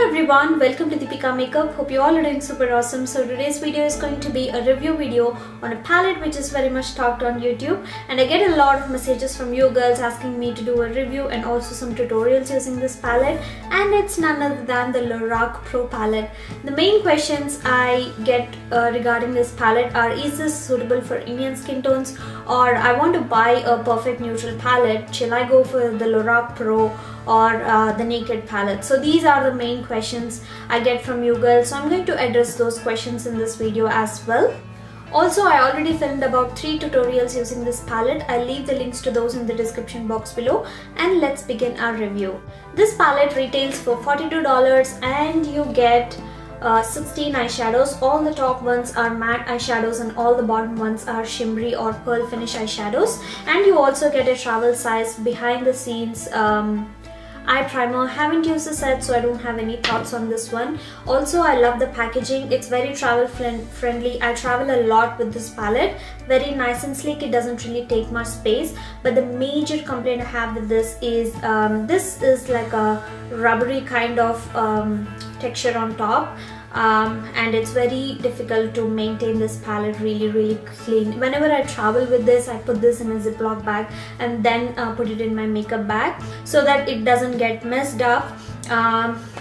everyone, welcome to Deepika Makeup. Hope you all are doing super awesome. So today's video is going to be a review video on a palette which is very much talked on YouTube, and I get a lot of messages from you girls asking me to do a review and also some tutorials using this palette, and it's none other than the LORAC Pro palette. The main questions I get regarding this palette are: is this suitable for Indian skin tones, or I want to buy a perfect neutral palette, shall I go for the LORAC Pro or the Naked palette? So these are the main questions I get from you girls, so I'm going to address those questions in this video as well. Also, I already filmed about 3 tutorials using this palette. I'll leave the links to those in the description box below, and let's begin our review. This palette retails for $42 and you get 16 eyeshadows. All the top ones are matte eyeshadows and all the bottom ones are shimmery or pearl finish eyeshadows, and you also get a travel size behind the scenes eye primer. Haven't used the set, so I don't have any thoughts on this one. Also, I love the packaging. It's very travel friendly. I travel a lot with this palette. Very nice and sleek. It doesn't really take much space, but the major complaint I have with this is like a rubbery kind of texture on top. And it's very difficult to maintain this palette really clean. Whenever I travel with this, I put this in a Ziploc bag and then put it in my makeup bag so that it doesn't get messed up.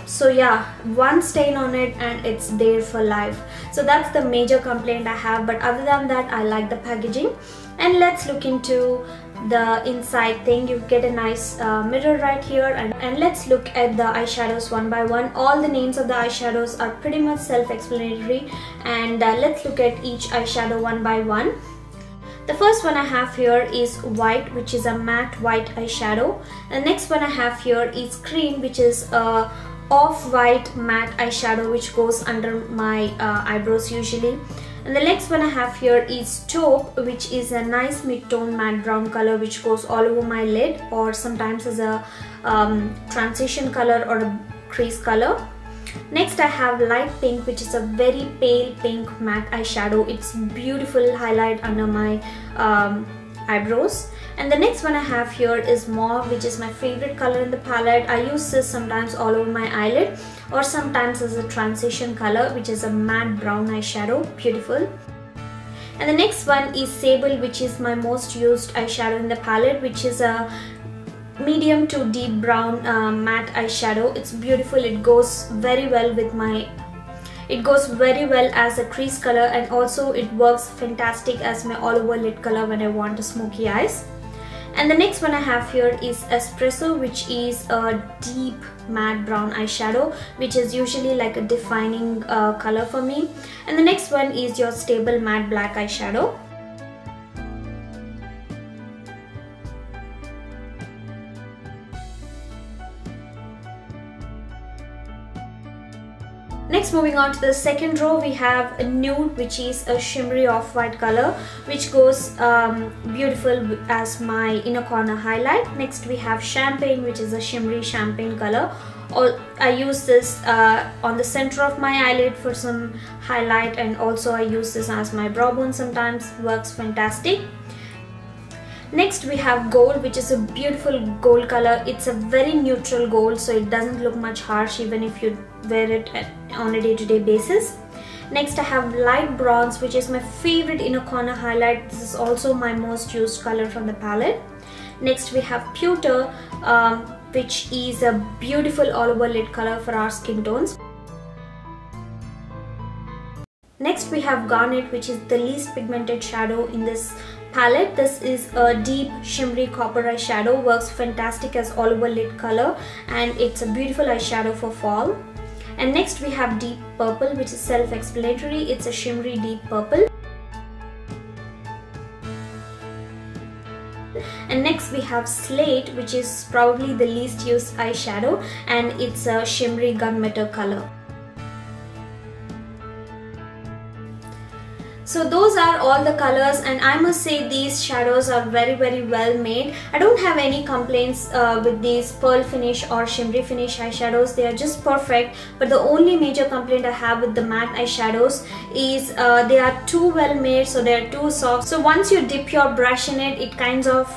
So yeah, one stain on it and it's there for life. So that's the major complaint I have, but other than that, I like the packaging. And let's look into the inside thing. You get a nice mirror right here, and let's look at the eyeshadows one by one. All the names of the eyeshadows are pretty much self-explanatory, and let's look at each eyeshadow one by one. The first one I have here is white, which is a matte white eyeshadow. The next one I have here is cream, which is a off-white matte eyeshadow which goes under my eyebrows usually. And the next one I have here is taupe, which is a nice mid-tone matte brown color which goes all over my lid, or sometimes as a transition color or a crease color. Next I have light pink, which is a very pale pink matte eyeshadow. It's beautiful highlight under my eyebrows. And the next one I have here is mauve, which is my favorite color in the palette. I use this sometimes all over my eyelid or sometimes as a transition color, which is a matte brown eyeshadow. Beautiful. And the next one is sable, which is my most used eyeshadow in the palette, which is a medium to deep brown matte eyeshadow. It's beautiful. It goes very well with as a crease color, and also it works fantastic as my all over lid color when I want a smoky eyes. And the next one I have here is espresso, which is a deep matte brown eyeshadow, which is usually like a defining color for me. And the next one is your stable matte black eyeshadow. Next, moving on to the second row, we have a nude, which is a shimmery off-white color which goes beautiful as my inner corner highlight. Next we have champagne, which is a shimmery champagne color. I use this on the center of my eyelid for some highlight, and also I use this as my brow bone sometimes. Works fantastic. Next we have gold, which is a beautiful gold color. It's a very neutral gold, so it doesn't look much harsh even if you wear it on a day-to-day basis. Next I have light bronze, which is my favorite inner corner highlight. This is also my most used color from the palette. Next we have pewter, which is a beautiful all over lid color for our skin tones. Next we have garnet, which is the least pigmented shadow in this palette. This is a deep shimmery copper eyeshadow. Works fantastic as all over lid color, and it's a beautiful eyeshadow for fall. And next we have deep purple, which is self-explanatory. It's a shimmery deep purple. And next we have slate, which is probably the least used eyeshadow, and it's a shimmery gunmetal color. So those are all the colors, and I must say these shadows are very well made. I don't have any complaints with these pearl finish or shimmery finish eyeshadows. They are just perfect. But the only major complaint I have with the matte eyeshadows is they are too well made, so they are too soft. So once you dip your brush in it, it kind of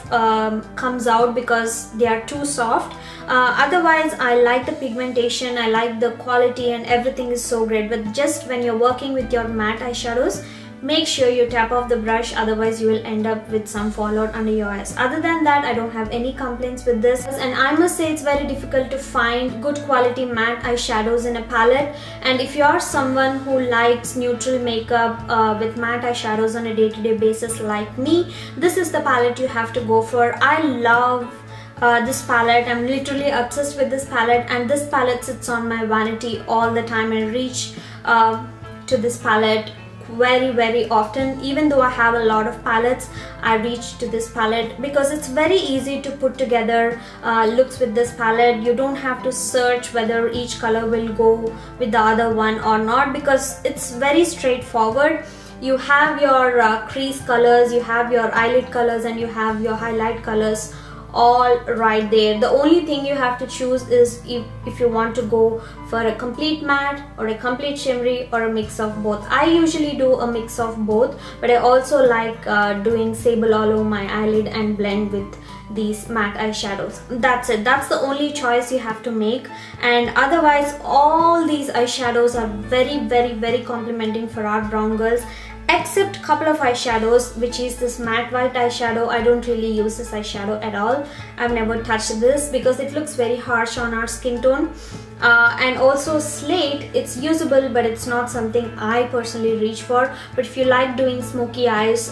comes out because they are too soft. Otherwise, I like the pigmentation, I like the quality, and everything is so great. But just when you're working with your matte eyeshadows, make sure you tap off the brush, otherwise you will end up with some fallout under your eyes. Other than that, I don't have any complaints with this, and I must say it's very difficult to find good quality matte eyeshadows in a palette. And if you are someone who likes neutral makeup with matte eyeshadows on a day-to-day basis like me, this is the palette you have to go for. I love this palette. I'm literally obsessed with this palette, and this palette sits on my vanity all the time. I reach to this palette very often. Even though I have a lot of palettes, I reach to this palette because it's very easy to put together looks with this palette. You don't have to search whether each color will go with the other one or not, because it's very straightforward. You have your crease colors, you have your eyelid colors, and you have your highlight colors all right there. The only thing you have to choose is if you want to go for a complete matte or a complete shimmery or a mix of both. I usually do a mix of both, but I also like doing sable all over my eyelid and blend with these matte eyeshadows. That's it. That's the only choice you have to make. And otherwise, all these eyeshadows are very complimenting for our brown girls, except a couple of eyeshadows, which is this matte white eyeshadow. I don't really use this eyeshadow at all. I've never touched this because it looks very harsh on our skin tone. And also slate, it's usable, but it's not something I personally reach for. But if you like doing smoky eyes,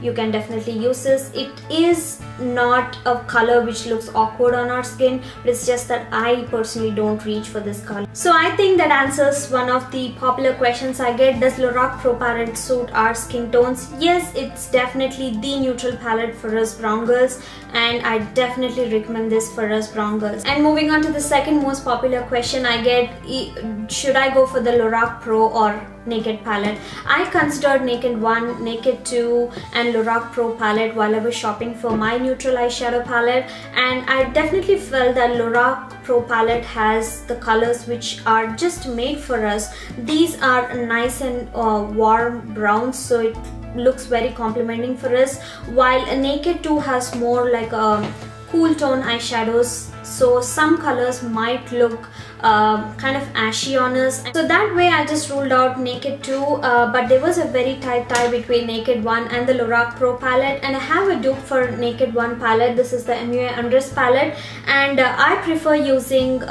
you can definitely use this. It is not a color which looks awkward on our skin, but it's just that I personally don't reach for this color. So I think that answers one of the popular questions I get. Does LORAC Pro palette suit our skin tones? Yes, it's definitely the neutral palette for us brown girls, and I definitely recommend this for us brown girls. And moving on to the second most popular question I get, should I go for the LORAC Pro or Naked palette? I considered Naked 1, Naked 2 and LORAC Pro palette while I was shopping for my neutral eyeshadow palette, and I definitely felt that LORAC Pro palette has the colors which are just made for us. These are nice and warm browns, so it looks very complimenting for us, while a Naked 2 has more like a cool tone eyeshadows, so some colors might look kind of ashy on us. So that way I just ruled out Naked 2, but there was a very tight tie between Naked 1 and the LORAC Pro palette, and I have a dupe for Naked 1 palette. This is the MUA Undress palette, and I prefer using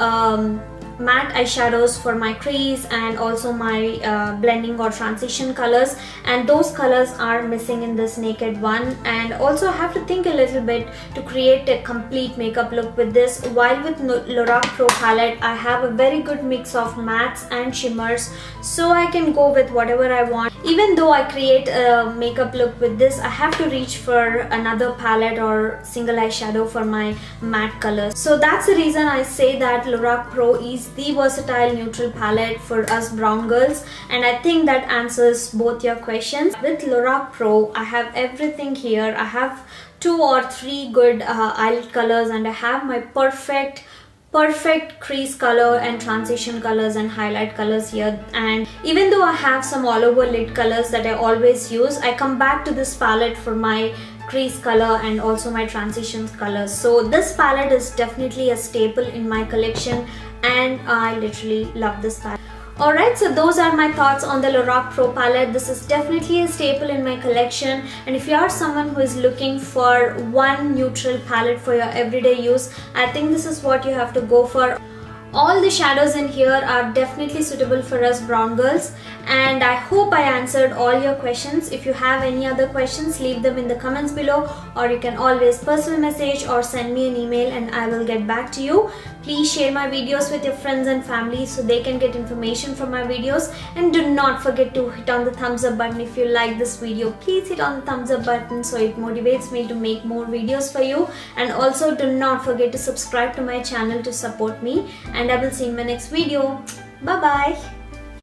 matte eyeshadows for my crease and also my blending or transition colors, and those colors are missing in this Naked 1. And also I have to think a little bit to create a complete makeup look with this, while with LORAC Pro palette I have a very good mix of mattes and shimmers, so I can go with whatever I want. Even though I create a makeup look with this, I have to reach for another palette or single eyeshadow for my matte colors. So that's the reason I say that LORAC Pro is the versatile neutral palette for us brown girls, and I think that answers both your questions. With LORAC Pro, I have everything here. I have 2 or 3 good eyelid colors, and I have my perfect crease color and transition colors and highlight colors here. And even though I have some all over lid colors that I always use, I come back to this palette for my crease color and also my transition colors. So this palette is definitely a staple in my collection, and I literally love this palette. Alright, so those are my thoughts on the LORAC Pro palette. This is definitely a staple in my collection, and if you are someone who is looking for one neutral palette for your everyday use, I think this is what you have to go for. All the shadows in here are definitely suitable for us brown girls, and I hope I answered all your questions. If you have any other questions, leave them in the comments below, or you can always personal message or send me an email and I will get back to you. Please share my videos with your friends and family so they can get information from my videos, and do not forget to hit on the thumbs up button if you like this video. Please hit on the thumbs up button so it motivates me to make more videos for you, and also do not forget to subscribe to my channel to support me, and I will see you in my next video. Bye bye.